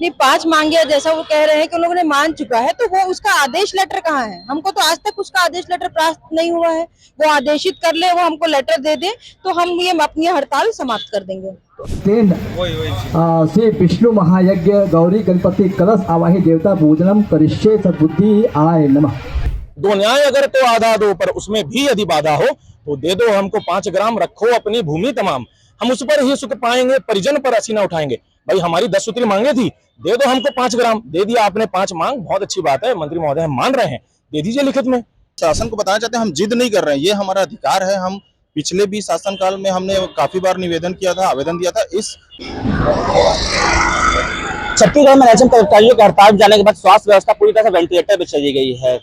नहीं, 5 मांगे जैसा वो कह रहे हैं कि उन लोगों ने मान चुका है, तो वो उसका आदेश लेटर कहाँ है? हमको तो आज तक उसका आदेश लेटर प्राप्त नहीं हुआ है। वो आदेशित कर ले, वो हमको लेटर दे दे, तो हम ये अपनी हड़ताल समाप्त कर देंगे। तेन श्री विष्णु महायज्ञ गौरी गणपति कलश आवाही देवता पूजनम करिष्ये सद्बुद्धि आय नमः। दो न्याय अगर तो आधा दो, पर उसमें भी यदि बाधा हो तो दे दो हमको 5 ग्राम, रखो अपनी भूमि तमाम। हम उस पर ही सुख पाएंगे, परिजन पर असी न उठाएंगे। भाई हमारी 10 सूत्री मांगे थी, दे दो हमको 5 ग्राम, दे दिया आपने 5 मांग, बहुत अच्छी बात है मंत्री महोदय, हम मान रहे हैं, दे दीजिए लिखित में। शासन को बताना चाहते हैं हम जिद नहीं कर रहे हैं, ये हमारा अधिकार है। हम पिछले भी शासनकाल में हमने काफी बार निवेदन किया था, आवेदन दिया था। इस छत्तीसगढ़ में नैशनल कर्मचारियों के हड़ताल जाने के बाद स्वास्थ्य व्यवस्था पूरी तरह से वेंटिलेटर पर चली गई है।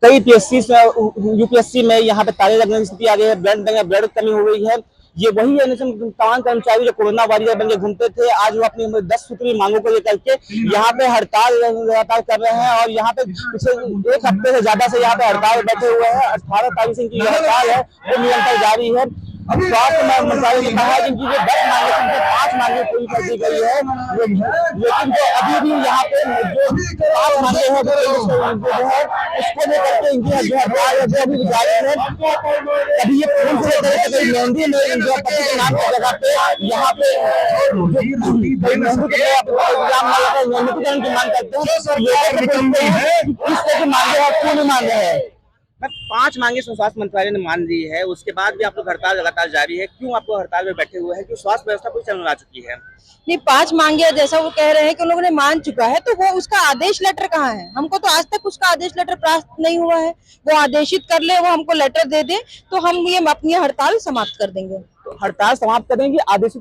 कई पीएससी यूपीएससी में यहाँ पे ताले लगने की स्थिति आ गई है, ब्लड कमी हो गई है। ये वही है तमाम कर्मचारी जो कोरोना वॉरियर बन के घूमते थे, आज वो अपनी 10 सूत्री मांगों को लेकर के यहाँ पे हड़ताल लगातार कर रहे हैं। और यहाँ पे पिछले 1 हफ्ते से ज्यादा से यहाँ पे हड़ताल बैठे हुए हैं। 18 तारीख से इनकी हड़ताल है वो निरंतर जारी है। स्वास्थ्य मंत्रालय ने कहा है कि इनकी जो 10 मांगे थी, 5 मांगे पूरी कर दी गई है, लेकिन जो अभी भी यहाँ पे जो 5 मांगे हैं जो है उसको लेकर के इनकी जो हड़ताल है वो अभी जारी है। अभी ये फोन से लेकर के मेहंदी में जो पति के नाम की जगह पे यहाँ पे मेहंदीकरण की मांग करते हैं, इस तरह की मांगे हैं, क्यों नहीं मांगे हैं? 5 मांगे स्वास्थ्य मंत्रालय ने मान ली है, उसके बाद भी आप लोग हड़ताल लगातार जारी है, क्यों आप लोग हड़ताल में बैठे हुए हैं? क्यों स्वास्थ्य व्यवस्था पूरी चलने आ चुकी है? नहीं, 5 मांगे जैसा वो कह रहे हैं कि उन लोगों ने मान चुका है, तो वो उसका आदेश लेटर कहाँ है? हमको तो आज तक उसका आदेश लेटर प्राप्त नहीं हुआ है। वो आदेशित कर ले, वो हमको लेटर दे दे, तो हम ये अपनी हड़ताल समाप्त कर देंगे। हड़ताल समाप्त करेंगे, आदेश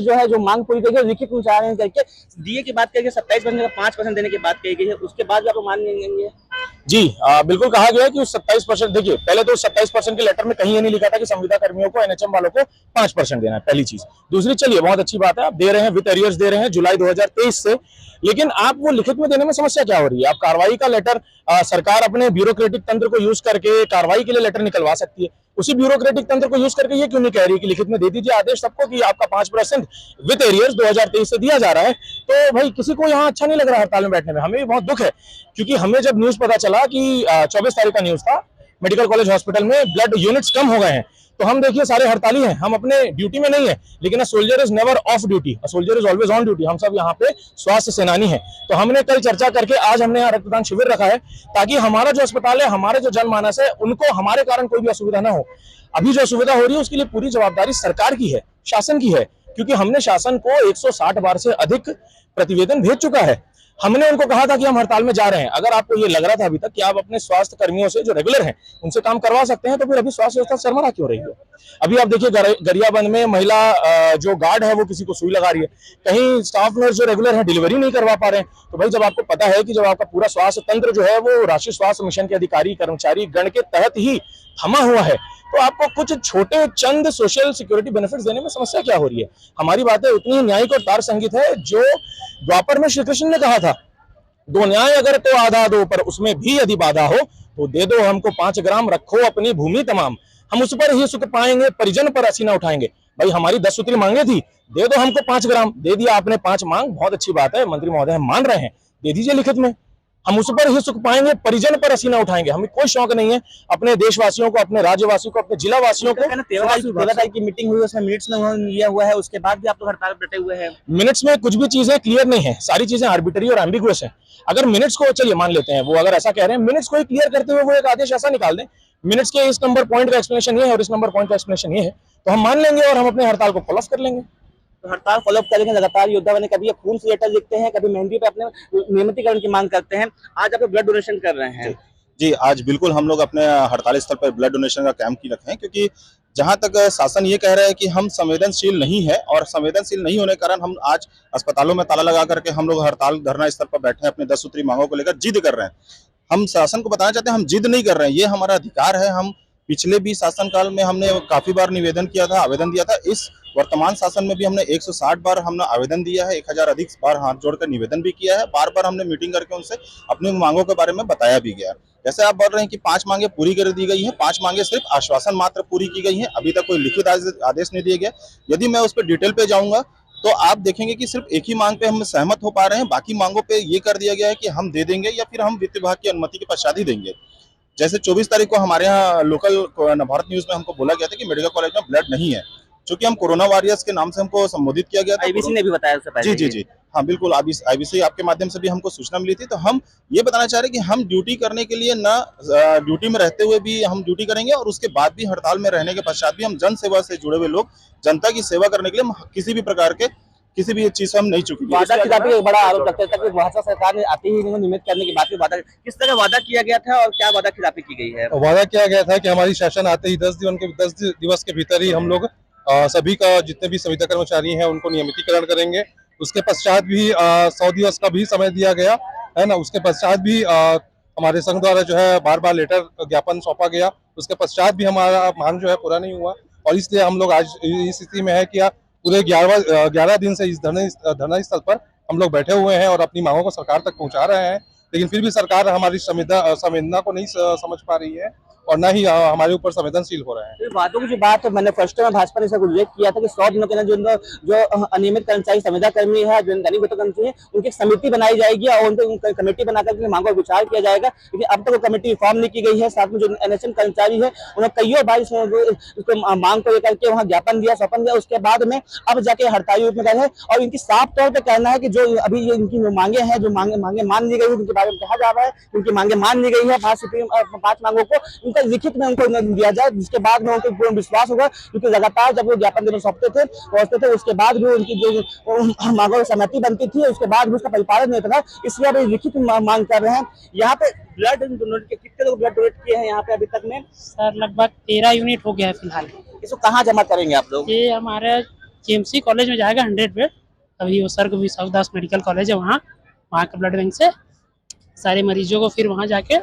जो है जो मांग पूरी करके लिखित में उच्चारण करके डीए की बात करके 27% का 5% देने की बात कही गई है, उसके बाद भी आप मान लेंगे? जी बिल्कुल कहा गया है कि 27%। देखिए पहले तो 27% के लेटर में कहीं ये नहीं लिखा था कि संविदा कर्मियों को, एनएचएम वालों को 5% देना है, पहली चीज। दूसरी, चलिए बहुत अच्छी बात है, आप दे रहे हैं, विद एरियर्स दे रहे हैं जुलाई 2023 से, लेकिन आप वो लिखित में देने में समस्या क्या हो रही है? आप कार्रवाई का लेटर, सरकार अपने ब्यूरोक्रेटिक तंत्र को यूज करके कार्रवाई के लिए लेटर निकलवा सकती है, उसी ब्यूरोक्रेटिक तंत्र को यूज करके ये क्यों नहीं कह रही कि लिखित में दे दीजिए आदेश सबको कि आपका 5% विद एरियर्स 2023 से दिया जा रहा है। तो भाई किसी को यहाँ अच्छा नहीं लग रहा है हड़ताल में बैठने में, हमें भी बहुत दुख है, क्योंकि हमें जब न्यूज पता चला कि 24 तारीख का न्यूज था, मेडिकल कॉलेज हॉस्पिटल में ब्लड यूनिट्स कम हो गए हैं, तो हम देखिए सारे हड़ताली हैं, हम अपने ड्यूटी में नहीं है, लेकिन a soldier is never of duty, a soldier is always on duty. हम सब यहाँ पे स्वास्थ्य सेनानी हैं। तो हमने कल चर्चा करके आज हमने यहाँ रक्तदान शिविर रखा है, ताकि हमारा जो अस्पताल है, हमारे जो जनमानस है, उनको हमारे कारण कोई भी असुविधा ना हो। अभी जो असुविधा हो रही है उसके लिए पूरी जवाबदारी सरकार की है, शासन की है, क्योंकि हमने शासन को 160 बार से अधिक प्रतिवेदन भेज चुका है। हमने उनको कहा था कि हम हड़ताल में जा रहे हैं। अगर आपको ये लग रहा था अभी तक कि आप अपने स्वास्थ्य कर्मियों से जो रेगुलर हैं उनसे काम करवा सकते हैं, तो फिर अभी स्वास्थ्य व्यवस्था शर्मरा क्यों रही है? अभी आप देखिए गरियाबंद में महिला जो गार्ड है वो किसी को सुई लगा रही है, कहीं स्टाफ नर्स जो रेगुलर है डिलीवरी नहीं करवा पा रहे हैं। तो भाई जब आपको पता है कि जब आपका पूरा स्वास्थ्य तंत्र जो है वो राष्ट्रीय स्वास्थ्य मिशन के अधिकारी कर्मचारी गण के तहत ही थमा हुआ है, तो आपको कुछ छोटे चंद सोशल सिक्योरिटी बेनिफिट्स देने में समस्या क्या हो रही है? हमारी बातें उतनी ही न्यायिक और तार संगीत है जो द्वापर में श्री कृष्ण ने कहा था, दो न्याय अगर तो आधा दो, पर उसमें भी यदि बाधा हो तो दे दो हमको 5 ग्राम, रखो अपनी भूमि तमाम। हम उस पर ही सुख पाएंगे, परिजन पर असी न उठाएंगे। भाई हमारी 10 सूत्री मांगे थी, दे दो हमको 5 ग्राम, दे दिया आपने 5 मांग, बहुत अच्छी बात है मंत्री महोदय, हम मान रहे हैं, दे दीजिए लिखित में। हम उस पर ही सुख पाएंगे, परिजन पर असी न उठाएंगे। हमें कोई शौक नहीं है अपने देशवासियों को, अपने राज्यवासियों को, अपने जिला वासियों को। 13 तारीख की मीटिंग हुई, उसमें मिनट्स में लिया हुआ है, उसके बाद भी आप लोग हड़ताल पर डटे हुए हैं। मिनट्स में कुछ भी चीजें क्लियर नहीं है, सारी चीजें आर्बिट्री और एम्बिगुअस है। अगर मिनट्स को, चलिए मान लेते हैं, वो अगर ऐसा कह रहे हैं, मिनट्स को ही क्लियर करते हुए वो एक आदेश ऐसा निकाल दें, मिनट्स के इस नंबर पॉइंट का एक्सप्लेनेशन ये है और इस नंबर पॉइंट का एक्सप्लेनेशन ये है, तो हम मान लेंगे और हम अपने हड़ताल को फॉलो कर लेंगे। तो हड़ताल फॉलो करेंगे लगातार। योद्धा बने कभी खून से लेटर लिखते हैं, कभी मेहंदी पे अपने नियमितीकरण की मांग करते हैं, आज आप ब्लड डोनेशन कर रहे हैं। जी आज बिल्कुल हम लोग अपने हड़ताल स्थल पर ब्लड डोनेशन का कैंप की रखे हैं, क्योंकि जहां तक शासन ये कह रहा है कि हम संवेदनशील नहीं है, और संवेदनशील नहीं होने के कारण हम आज अस्पतालों में ताला लगा करके हम लोग हड़ताल धरना स्थल पर बैठे हैं, अपने 10 सूत्री मांगों को लेकर जिद कर रहे हैं। हम शासन को बताना चाहते हैं हम जिद नहीं कर रहे हैं, ये हमारा अधिकार है। हम पिछले भी शासनकाल में हमने काफी बार निवेदन किया था, आवेदन दिया था। इस वर्तमान शासन में भी हमने 160 बार हमने आवेदन दिया है, 1000 अधिक बार हाथ जोड़कर निवेदन भी किया है, बार बार हमने मीटिंग करके उनसे अपनी मांगों के बारे में बताया भी गया। जैसे आप बोल रहे हैं कि 5 मांगे पूरी कर दी गई है, 5 मांगे सिर्फ आश्वासन मात्र पूरी की गई है, अभी तक कोई लिखित आदेश नहीं दिया गया। यदि मैं उस पर डिटेल पे जाऊंगा तो आप देखेंगे कि सिर्फ एक ही मांग पे हम सहमत हो पा रहे हैं, बाकी मांगों पे ये कर दिया गया है कि हम दे देंगे या फिर हम वित्त विभाग की अनुमति के पश्चात ही देंगे। जैसे 24 तारीख को हमारे यहाँ लोकल भारत न्यूज में हमको बोला गया था कि मेडिकल कॉलेज में ब्लड नहीं है, क्योंकि हम कोरोना वॉरियर्स के नाम से हमको संबोधित किया गया था। आईबीसी ने भी बताया उससे पहले। जी, हाँ बिल्कुल, आईबीसी आपके माध्यम से भी हमको सूचना मिली थी। तो हम ये बताना चाह रहे हैं कि हम ड्यूटी करने के लिए ना ड्यूटी में रहते हुए भी हम ड्यूटी करेंगे और उसके बाद भी हड़ताल में रहने के पश्चात भी हम जन सेवा से जुड़े हुए लोग जनता की सेवा करने के लिए किसी भी प्रकार के किसी भी चीज से हम नहीं चुकेंगे। वादा खिलाफी एक बड़ा आरोप लगता था कि भाजपा सरकार ने आते ही इनको नियमित करने की बात की। वादा किस तरह वादा किया गया था और क्या वादा खिलाफी की गई है? वादा किया गया था कि हमारी शासन आते ही 10 दिवस के भीतर ही हम लोग सभी का जितने भी संविदा कर्मचारी हैं उनको नियमितीकरण करेंगे। उसके पश्चात भी 100 दिवस का भी समय दिया गया है ना। उसके पश्चात भी हमारे संघ द्वारा जो है बार लेटर ज्ञापन सौंपा गया। उसके पश्चात भी हमारा मांग जो है पूरा नहीं हुआ और इसलिए हम लोग आज इस स्थिति में है कि पूरे 11 दिन से इस धरना स्थल पर हम लोग बैठे हुए हैं और अपनी मांगों को सरकार तक पहुंचा रहे हैं, लेकिन फिर भी सरकार हमारी संवेदना को नहीं समझ पा रही है और न ही हमारे ऊपर संवेदनशील हो रहे हैं। वादों की जो बात मैनिफेस्टो में भाजपा ने उल्लेख किया था कि 100 दिनों के अंदर जो अनियमित कर्मचारी संविदा कर्मी है, जो दैनिक वेतन कर्मचारी है, उनकी समिति बनाई जाएगी और उनकी कमेटी बनाकर के मांगों पर विचार किया जाएगा। लेकिन अब तक वो कमेटी फॉर्म नहीं की गई है। साथ में जो एनएचएम कर्मचारी है उन्होंने कई बार इसको मांग को लेकर के वहाँ ज्ञापन दिया, सौंपन दिया, उसके बाद में अब जाके हड़ताली रूप में गए हैं और इनकी साफ तौर पर कहना है कि जो अभी इनकी मांगे हैं, जो मांगे मान ली गई है, उनके बारे में कहा जा रहा है उनकी मांगे मान ली गई है। 5 मांगों को उनका लिखित में उनको दिया जाए, जिसके बाद में उनको पूर्ण विश्वास होगा, क्योंकि लगातार जब वो ज्ञापन देने सौंपते थे उसके बाद भी उनकी जो मांगों की सहमति बनती थी, उसके बाद भी उसका परिपालन नहीं था। इसलिए अब लिखित मांग कर रहे हैं। यहाँ पे ब्लड डोनेट कितने लोग ब्लड डोनेट किए हैं यहाँ पे अभी तक में? सर लगभग 13 यूनिट हो गया है फिलहाल। इसको कहाँ जमा करेंगे आप लोग? ये हमारे केएमसी कॉलेज में जाएगा 100 बेड। अभी वो सर विश्वदास मेडिकल कॉलेज है, वहाँ के ब्लड बैंक से सारे मरीजों को फिर वहाँ जाके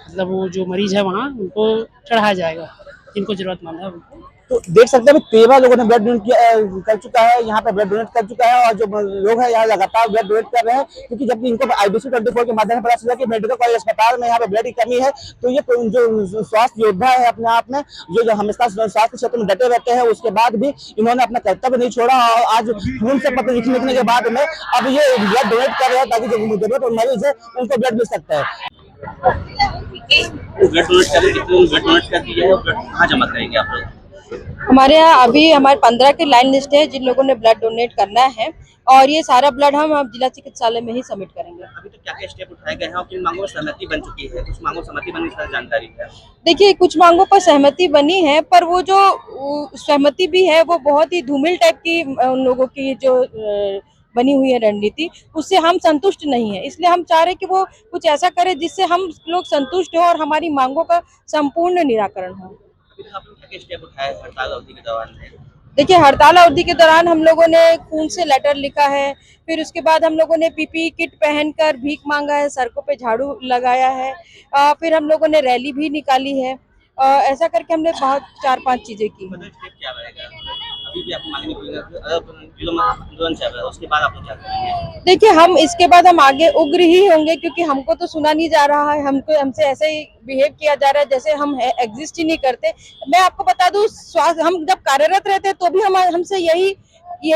मतलब वो जो मरीज है वहाँ उनको चढ़ाया जाएगा जिनको जरूरतमंद है उनको। तो देख सकते हैं 13 लोगों ने ब्लड डोनेट कर चुका है, यहाँ पे ब्लड डोनेट कर चुका है और जो लोग हैं यहाँ लगातार ब्लड डोनेट कर रहे हैं, क्योंकि जबकि इनको IBC 24 के माध्यम से पता चला कि मेडिकल कॉलेज अस्पताल में यहाँ पे ब्लड की कमी है। तो ये जो स्वास्थ्य योद्धा है अपने आप में जो हमेशा स्वास्थ्य क्षेत्र में डटे रहते हैं, उसके बाद भी इन्होंने अपना कर्तव्य नहीं छोड़ा और आज खून से पत्र लिखने के बाद में अब ये ब्लड डोनेट कर रहे हैं ताकि जो जरूरत मरीज है उनको ब्लड मिल सकता है। ब्लड डोनेट कर दिया है, ब्लड कहाँ जमा करेंगे आप लोग? हमारे यहाँ अभी हमारे 15 की लाइन लिस्ट है जिन लोगों ने ब्लड डोनेट करना है और ये सारा ब्लड हम जिला चिकित्सालय में ही सबमिट करेंगे। अभी तो क्या स्टेप उठाए गए हैं और किन मांगों में सहमति बन चुकी है? कुछ मांगों में सहमति बनी, इसका जानकारी है? देखिए कुछ मांगों पर सहमति बनी है, पर वो जो सहमति भी है वो बहुत ही धूमिल टाइप की उन लोगों की जो बनी हुई है रणनीति, उससे हम संतुष्ट नहीं है। इसलिए हम चाह रहे हैं कि वो कुछ ऐसा करे जिससे हम लोग संतुष्ट हो और हमारी मांगों का संपूर्ण निराकरण हो। स्टेप उठाए हड़ताल अवधि के दौरान? देखिए हड़ताल अवधि के दौरान हम लोगों ने खून से लेटर लिखा है, फिर उसके बाद हम लोगों ने PPE किट पहनकर भीख मांगा है, सड़कों पे झाड़ू लगाया है, फिर हम लोगों ने रैली भी निकाली है। ऐसा करके हमने बहुत 4-5 चीजें की हैं। क्या रहेगा? अभी भी आपको मांगनी पड़ेगी, आंदोलन चल रहा है, उसके बाद आप लोग क्या करेंगे? देखिए हम इसके बाद हम आगे उग्र ही होंगे, क्योंकि हमको तो सुना नहीं जा रहा है, हमसे ऐसे ही बिहेव किया जा रहा है जैसे हम एग्जिस्ट ही नहीं करते। मैं आपको बता दूं, हम जब कार्यरत रहते तो भी हमसे यही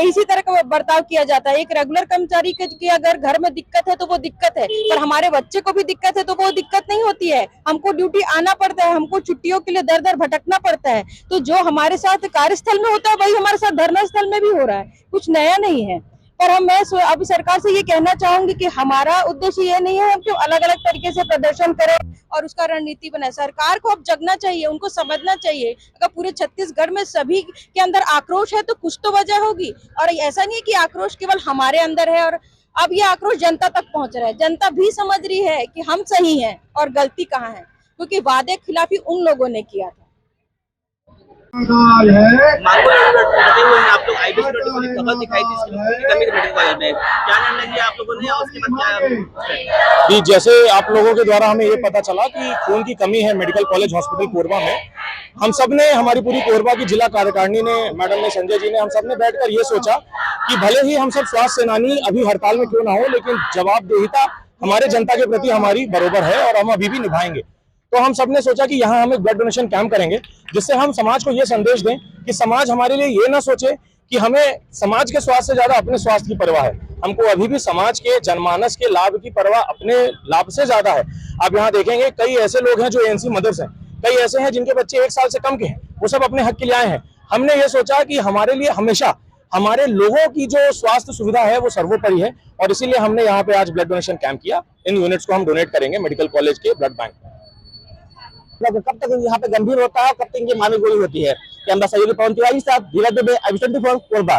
इसी तरह का बर्ताव किया जाता है। एक रेगुलर कर्मचारी की अगर घर में दिक्कत है तो वो दिक्कत है, पर हमारे बच्चे को भी दिक्कत है तो वो दिक्कत नहीं होती है। हमको ड्यूटी आना पड़ता है, हमको छुट्टियों के लिए दर दर भटकना पड़ता है। तो जो हमारे साथ कार्यस्थल में होता है वही हमारे साथ धरना स्थल में भी हो रहा है, कुछ नया नहीं है। पर मैं अभी सरकार से ये कहना चाहूंगी कि हमारा उद्देश्य ये नहीं है कि अलग अलग तरीके से प्रदर्शन करें और उसका रणनीति बनाए। सरकार को अब जगना चाहिए, उनको समझना चाहिए। अगर पूरे छत्तीसगढ़ में सभी के अंदर आक्रोश है तो कुछ तो वजह होगी, और ऐसा नहीं है कि आक्रोश केवल हमारे अंदर है और अब ये आक्रोश जनता तक पहुंच रहा है। जनता भी समझ रही है कि हम सही हैं और गलती कहाँ है, क्योंकि वादे खिलाफी उन लोगों ने किया था। आप लोग IBC 24 की खबर दिखाई थी मेडिकल कॉलेज में, क्या निर्णय लिया आप लोगों ने और उसके बाद क्या? जी, जैसे आप लोगों के द्वारा हमें ये पता चला कि खून की कमी है मेडिकल कॉलेज हॉस्पिटल कोरबा में, हम सब ने, हमारी पूरी कोरबा की जिला कार्यकारिणी ने, मैडम ने, संजय जी ने, हम सब ने बैठकर ये सोचा कि भले ही हम सब स्वास्थ्य सेनानी अभी हड़ताल में क्यों ना हो, लेकिन जवाबदेहिता हमारे जनता के प्रति हमारी बरोबर है और हम अभी भी निभाएंगे। तो हम सब ने सोचा कि यहाँ हम एक ब्लड डोनेशन कैंप करेंगे, जिससे हम समाज को ये संदेश दें कि समाज हमारे लिए ये ना सोचे कि हमें समाज के स्वास्थ्य से ज्यादा अपने स्वास्थ्य की परवाह है। हमको अभी भी समाज के जनमानस के लाभ की परवाह अपने लाभ से ज्यादा है। आप यहाँ देखेंगे कई ऐसे लोग हैं जो एएनसी मदर्स हैं, कई ऐसे हैं जिनके बच्चे 1 साल से कम के हैं, वो सब अपने हक के लिए आए हैं। हमने ये सोचा कि हमारे लिए हमेशा हमारे लोगों की जो स्वास्थ्य सुविधा है वो सर्वोपरि है, और इसीलिए हमने यहाँ पे आज ब्लड डोनेशन कैंप किया। इन यूनिट्स को हम डोनेट करेंगे मेडिकल कॉलेज के ब्लड बैंक में। कब तक यहाँ पे गंभीर होता है, कब तक इनकी मानवीय गोली होती है। कैमरा सहयोगी पवन तिवारी साथ धीरज दुबे, IBC 24 कोरबा।